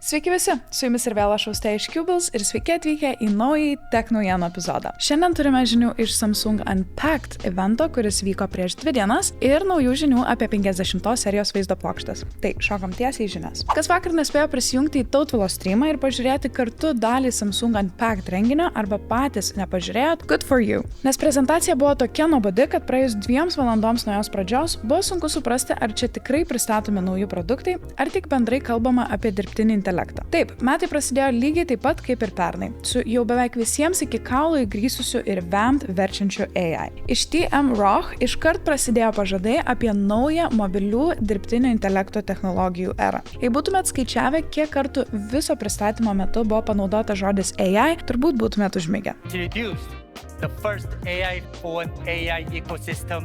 Sveiki visi, su jumis ir vėl aš Austėja iš Cubals ir sveiki atvykę į naują Tech naujienų epizodą. Šiandien turime žinių iš Samsung Unpacked evento, kuris vyko prieš 2 dienas ir naujų žinių apie 50 serijos vaizdo plokštės. Tai šokam tiesiai į žinias. Kas vakar nespėjo prisijungti į Tautvilo streamą ir pažiūrėti kartu dalį Samsung Unpacked renginio arba patys nepažiūrėjot, good for you. Nes prezentacija buvo tokia nuobodi, kad praėjus 2 valandoms nuo jos pradžios buvo sunku suprasti, ar čia tikrai pristatomi nauji produktai, ar tik bendrai kalbama apie dirbtinį intelektą. Taip, metai prasidėjo lygiai taip pat kaip ir pernai, su jau beveik visiems iki kaulo įgrįsusiu ir vamped verčiančiu AI. Iš TM Roch iškart prasidėjo pažadai apie naują mobilių dirbtinio intelekto technologijų erą. Jei būtumėt skaičiavę, kiek kartų viso pristatymo metu buvo panaudota žodis AI, turbūt būtumėt užmigę. The first AI phone, AI ecosystem,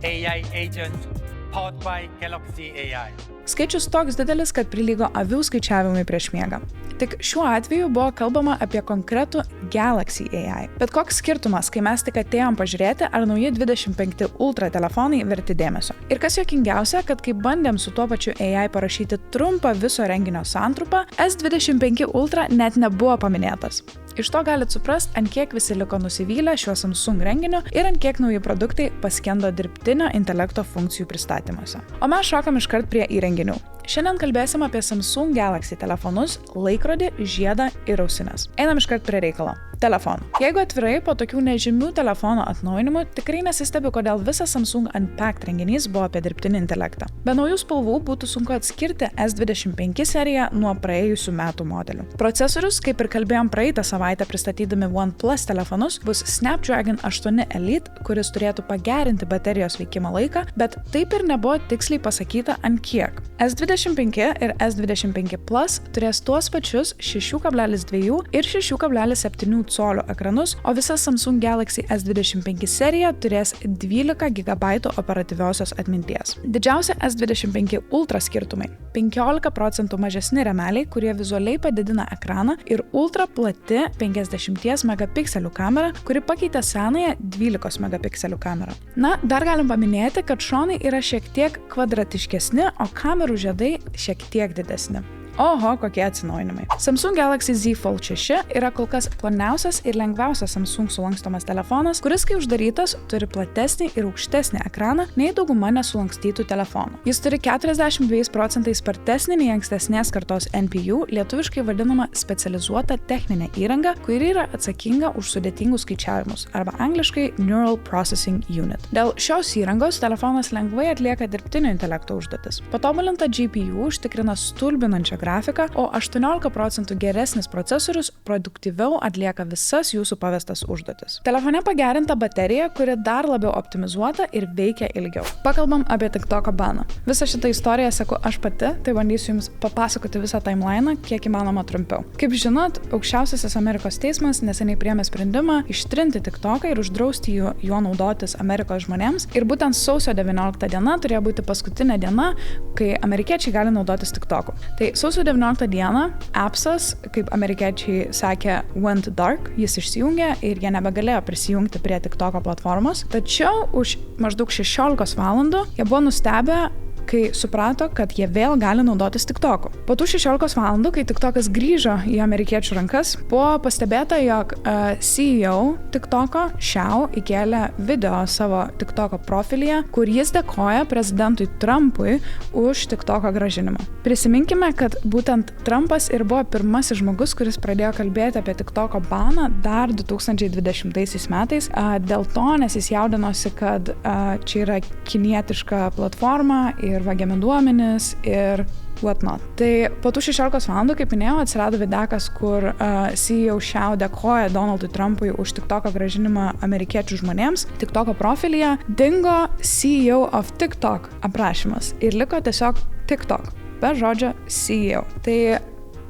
AI agent powered by Galaxy AI. Skaičius toks didelis, kad prilygo avių skaičiavimui prieš miegą. Tik šiuo atveju buvo kalbama apie konkretų Galaxy AI. Bet koks skirtumas, kai mes tik atėjom pažiūrėti, ar nauji 25 Ultra telefonai verti dėmesio. Ir kas juokingiausia, kad kai bandėm su tuo pačiu AI parašyti trumpą viso renginio santrupą, S25 Ultra net nebuvo paminėtas. Iš to galit suprast, ant kiek visi liko nusivylę šiuo Samsung renginiu ir ant kiek nauji produktai paskendo dirbtinio intelekto funkcijų pristatymuose. O mes šokam iškart prie įrenginių. Šiandien kalbėsim apie Samsung Galaxy telefonus, laikrodį, žiedą ir ausines. Einam iškart prie reikalo. Telefonų. Jeigu atvirai, po tokių nežymių telefono atnaujinimų, tikrai nesistebiu, kodėl visas Samsung Unpacked renginys buvo apie dirbtinį intelektą. Be naujų spalvų būtų sunku atskirti S25 seriją nuo praėjusių metų modelių. Procesorius, kaip ir kalbėjom praeitą savaitę pristatydami OnePlus telefonus, bus Snapdragon 8 Elite, kuris turėtų pagerinti baterijos veikimo laiką, bet taip ir nebuvo tiksliai pasakyta ant kiek. S25 ir S25 Plus turės tuos pačius 6,2 ir 6,7 colio ekranus, o visa Samsung Galaxy S25 serija turės 12 GB operatyviosios atminties. Didžiausia S25 Ultra skirtumai – 15% mažesni rėmeliai, kurie vizualiai padidina ekraną ir ultra plati 50 megapikselių kamera, kuri pakeitė senąją 12 megapikselių kamerą. Na, dar galim paminėti, kad šonai yra šiek tiek kvadratiškesni, o kamerų žiedai šiek tiek didesni. Oho, kokie atsinaujinimai. Samsung Galaxy Z Fold 6 yra kol kas ploniausias ir lengviausias Samsung sulankstomas telefonas, kuris, kai uždarytas, turi platesnį ir aukštesnį ekraną nei dauguma nesulankstytų telefonų. Jis turi 42% spartesnį nei ankstesnės kartos NPU, lietuviškai vadinama specializuota techninė įranga, kuri yra atsakinga už sudėtingus skaičiavimus, arba angliškai Neural Processing Unit. Dėl šios įrangos telefonas lengvai atlieka dirbtinio intelekto užduotis. Patobulinta GPU užtikrina stulbinančią grafiką, o 18% geresnis procesorius produktyviau atlieka visas jūsų pavestas užduotis. Telefone pagerinta baterija, kuri dar labiau optimizuota ir veikia ilgiau. Pakalbam apie TikToko baną. Visą šitą istoriją seku aš pati, tai bandysiu jums papasakoti visą timeliną, kiek įmanoma trumpiau. Kaip žinot, aukščiausiasis Amerikos teismas neseniai priėmė sprendimą ištrinti TikToką ir uždrausti juo naudotis Amerikos žmonėms. Ir būtent sausio 19 diena turėjo būti paskutinė diena, kai amerikiečiai gali naudotis TikToku. Tai sausio 19 dieną appsas, kaip amerikiečiai sakė, went dark, jis išsijungė ir jie nebegalėjo prisijungti prie TikToko platformos. Tačiau už maždaug 16 valandų jie buvo nustebę, kai suprato, kad jie vėl gali naudotis TikToku. Po tų 16 valandų, kai TikTokas grįžo į amerikiečių rankas, buvo pastebėta, jog CEO TikToko Xiao įkėlė video savo TikToko profilyje, kur jis dėkoja prezidentui Trumpui už TikToko grąžinimą. Prisiminkime, kad būtent Trumpas ir buvo pirmasis žmogus, kuris pradėjo kalbėti apie TikToko baną dar 2020 metais. Dėl to, nes jis jaudinosi, kad čia yra kinietiška platforma ir vagiami duomenys ir whatnot. Tai po tų 16 valandų, kaip minėjau, atsirado videkas, kur CEO Xiao dėkoja Donaldui Trumpui už TikToko grąžinimą amerikiečių žmonėms. TikToko profilyje dingo CEO of TikTok aprašymas ir liko tiesiog TikTok, be žodžio CEO. Tai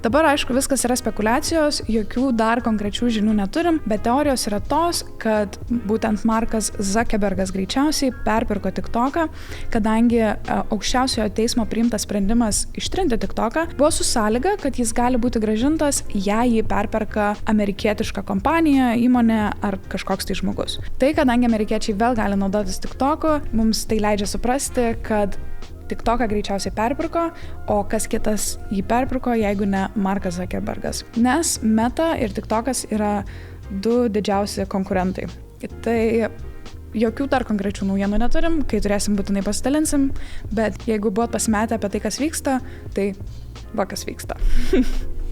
dabar, aišku, viskas yra spekulacijos, jokių dar konkrečių žinių neturim, bet teorijos yra tos, kad būtent Markas Zuckerbergas greičiausiai perpirko TikToką, kadangi aukščiausiojo teismo priimtas sprendimas ištrinti TikToką buvo su sąlyga, kad jis gali būti grąžintas, jei jį perperka amerikietiška kompanija, įmonė ar kažkoks tai žmogus. Tai, kadangi amerikiečiai vėl gali naudotis TikToku, mums tai leidžia suprasti, kad TikToką greičiausiai perpirko, o kas kitas jį perpirko, jeigu ne Markas Zuckerbergas. Nes Meta ir TikTokas yra 2 didžiausi konkurentai. Tai jokių dar konkrečių naujienų neturim, kai turėsim būtinai pasidalinsim, bet jeigu buvot pasimetę apie tai, kas vyksta, tai kas vyksta.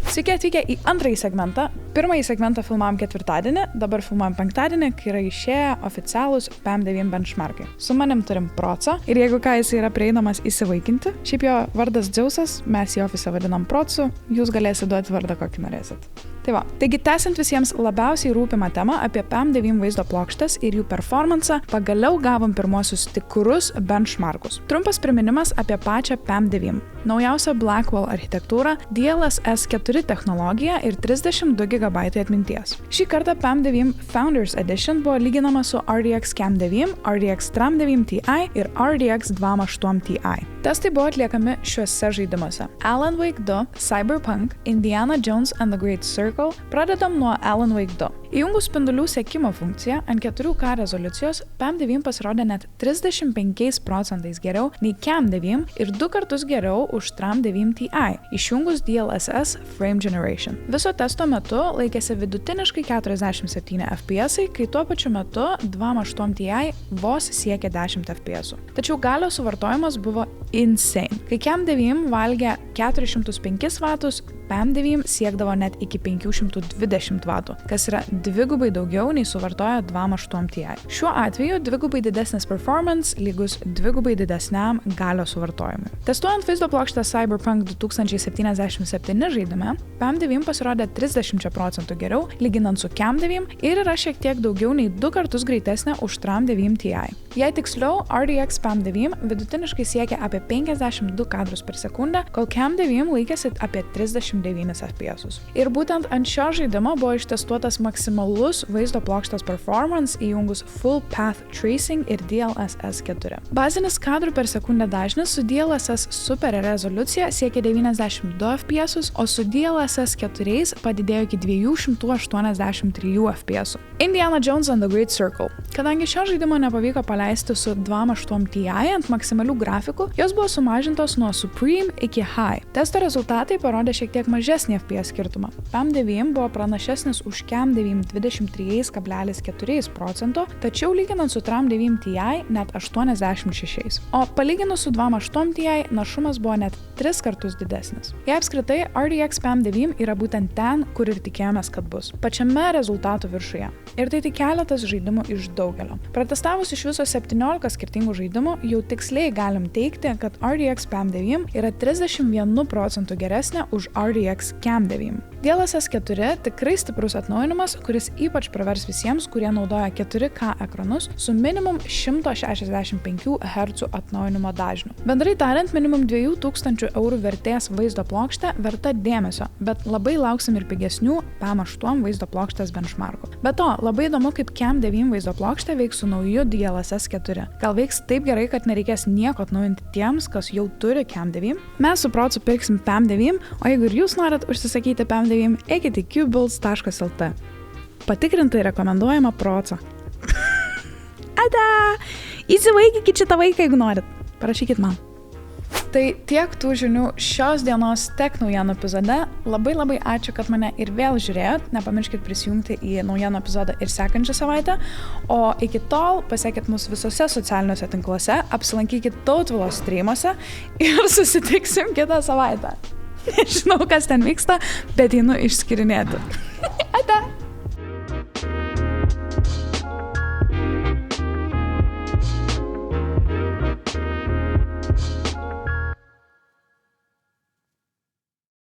Sveiki atvykę į antrąjį segmentą. Pirmąjį segmentą filmavom ketvirtadienį, dabar filmuojam penktadienį, kai yra išėję oficialūs PAM9 benchmarkai. Su manim turim Procą ir jeigu ką, jis yra prieinamas įsivaikinti. Šiaip jo vardas Dzeusas, mes jį ofise vadinam Procu, jūs galėsite duoti vardą, kokį norėsit. Tai va, taigi tęsiant visiems labiausiai rūpimą temą apie PAM9 vaizdo plokštes ir jų performansą, pagaliau gavom pirmuosius tikrus benchmarkus. Trumpas priminimas apie pačią PAM9. Naujausia Blackwell architektūra, DLSS 4 technologija ir 32 GB atminties. Šį kartą PAM9 Founders Edition buvo lyginama su RDX Cam 9, RDX Tram 9 Ti ir RDX 28 Ti. Testai buvo atliekami šiuose žaidimuose. Alan Wake 2, Cyberpunk, Indiana Jones and the Great Circle. Pradedam nuo Alan Wake 2. Įjungus spindulių sekimo funkciją ant 4K rezoliucijos, PAM9 pasirodė net 35% geriau nei Cam 9 ir 2 kartus geriau už Tram 9 Ti, išjungus DLSS Frame Generation. Viso testo metu laikėsi vidutiniškai 47 FPS, kai tuo pačiu metu 28 Ti vos siekė 10 FPS. Tačiau galios suvartojimas buvo insane. Kai Cam 9 valgė 405 vatus, PAM9 siekdavo net iki 520 vatų, kas yra dvigubai daugiau nei suvartoja 28 Ti. Šiuo atveju dvigubai didesnis performance lygus dvigubai didesniam galios suvartojimui. Testuojant vaizdo plokštę Cyberpunk 2077 žaidime, PAM9 pasirodė 30% geriau lyginant su Cam 9 ir yra šiek tiek daugiau nei 2 kartus greitesnė už Tram 9 Ti. Jei tiksliau, RDX PAM9 vidutiniškai siekia apie 52 kadrus per sekundę, kol Cam 9 laikėsi apie 39 FPS. Ir būtent ant šio žaidimo buvo ištestuotas maksimalus vaizdo plokštės performance įjungus Full Path Tracing ir DLSS 4. Bazinis kadrų per sekundę dažnis su DLSS super rezoliucija siekia 92 FPS, o su DLSS 4 padidėjo iki 283 FPS. Indiana Jones and the Great Circle. Kadangi šio žaidimo nepavyko paleisti su 28 Ti ant maksimalių grafikų, jos buvo sumažintos nuo Supreme iki High. Testo rezultatai parodė šiek tiek mažesnį FPS skirtumą. PAM9 buvo pranašesnis už Cam 9 23,4%, tačiau lyginant su Tram 9 Ti net 86%. O palyginus su 28 Ti našumas buvo net 3 kartus didesnis. Jei apskritai, RDX PAM9 yra būtent ten, kur ir tikėjomės, kad bus. Pačiame rezultatų viršuje. Ir tai tik keletas žaidimų iš daugelio. Pratestavus iš viso 17 skirtingų žaidimų, jau tiksliai galim teigti, kad RDX PAM9 yra 31% geresnė už RDX Cam 9. DLSS 4 tikrai stiprus atnaujinimas, kuris ypač pravers visiems, kurie naudoja 4K ekranus su minimum 165 Hz atnaujinimo dažniu. Bendrai tariant, minimum 2000 eurų vertės vaizdo plokštė verta dėmesio, bet labai lauksim ir pigesnių PAM8 vaizdo plokštės benchmarkų. Be to, labai įdomu, kaip Cam 9 vaizdo plokštė veiks su nauju DLSS 4. Gal veiks taip gerai, kad nereikės nieko atnaujinti tiems, kas jau turi Cam 9? Mes su Procu pirksim PAM9, o jeigu ir jūs norit užsisakyti PAM9, eikite į qbuilds.lt. Patikrintai rekomenduojama Proca. Ada! Įsivaikykit šitą vaiką, jeigu norit. Parašykit man. Tai tiek tų žinių šios dienos tech naujienų epizode. Labai ačiū, kad mane ir vėl žiūrėjot. Nepamirškit prisijungti į naujienų epizodą ir sekančią savaitę. O iki tol pasiekit mus visose socialiniuose tinkluose, apsilankykit Tautvilos streamuose ir susitiksim kitą savaitę. Nežinau, kas ten vyksta, bet einu išskirinėti.